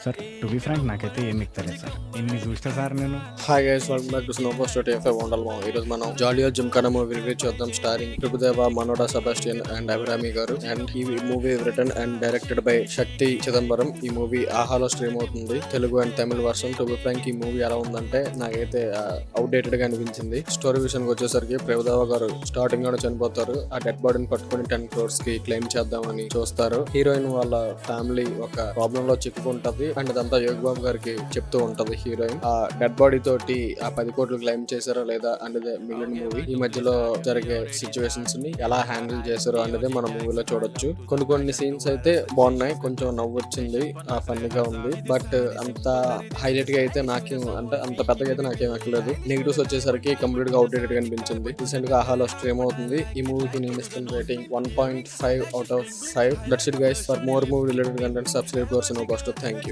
Sir to be Frank నాకైతే ఏం మిగతలేదు sir. ఎన్ని చూస్తా సార్ నేను. Hi guys, welcome back to snow post TFI వండల్ మామ్. ఈ రోజు మనం జాలియో జిమ్ఖానా మూవీ రివ్యూ చూద్దాం. స్టారింగ్ ప్రభుదేవ, మనోడా సెబాస్టియన్ అండ్ అభిరామి గారు. అండ్ ఈ movie written and directed by Shakthi Chidambaram. ఈ మూవీ ఆహాలో స్ట్రీమ్ అవుతుంది, Telugu and Tamil version. To be frank ఈ మూవీ ఎలా ఉందంటే నాకైతే అవుట్డేటెడ్ గా అనిపించింది. స్టోరీ విషయానికి వచ్చేసరికి ప్రభుదేవ గారు స్టార్టింగ్ లో చనిపోతారు. ఆ డెడ్ బాడీని పట్టుకుని 10 crores కి క్లెయిమ్ చేద్దామని చూస్తారు. హీరోయిన్ వాళ్ళ ఫ్యామిలీ ఒక ప్రాబ్లం లో చిక్కుకుంటది అండ్ అదంతా యోగ్ బాబు గారికి చెప్తూ ఉంటది హీరోయిన్. ఆ డెడ్ బాడీ తోటి ఆ 10 కోట్లు క్లెయిమ్ చేశారో లేదా అనేది మిగిలిన మూవీ. ఈ మధ్యలో జరిగే సిచ్యువేషన్స్ ని ఎలా హ్యాండిల్ చేశారో అనేది మన మూవీలో చూడొచ్చు. కొన్ని సీన్స్ అయితే బాగున్నాయి, కొంచెం నవ్వు వచ్చింది, ఫన్నీగా ఉంది. బట్ అంత హైలైట్ గా అయితే నాకేం అంటే అంత పెద్దగా అయితే నాకేం ఎక్కలేదు. నెగిటివ్స్ వచ్చేసరికి కంప్లీట్ గా అవుట్డేటెడ్ గా అనిపించింది. రీసెంట్ గా ఆహాలో స్ట్రీమ్ అవుతుంది. ఈ మూవీకి నేను ఇస్తున్న rating 1.5 out of 5. That's it guys. For more movie related content subscribe to our channel. Thank you.